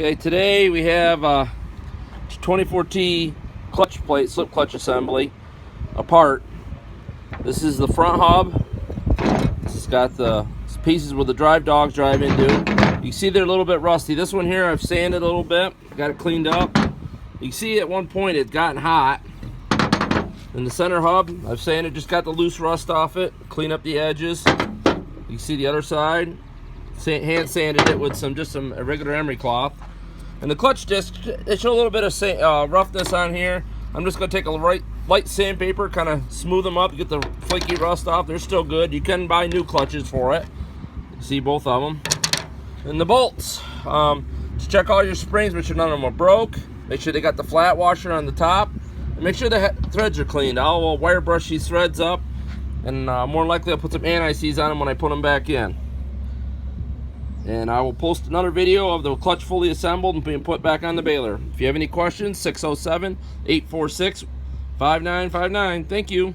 Okay, today we have 24T clutch plate, slip clutch assembly apart. This is the front hub. This has got the pieces where the drive dogs drive into. You can see they're a little bit rusty. This one here I've sanded a little bit, got it cleaned up. You can see at one point it gotten hot. In the center hub, I've sanded, just got the loose rust off it, clean up the edges. You can see the other side. Hand sanded it with some regular emery cloth. And the clutch disc, they show a little bit of roughness on here. I'm just going to take a light sandpaper, kind of smooth them up, get the flaky rust off. They're still good. You can buy new clutches for it. You see both of them. And the bolts, just check all your springs, make sure none of them are broke. Make sure they got the flat washer on the top. And make sure the threads are cleaned. I'll wire brush these threads up, and more likely I'll put some anti-seize on them when I put them back in. And I will post another video of the clutch fully assembled and being put back on the baler. If you have any questions, 607-846-5959. Thank you.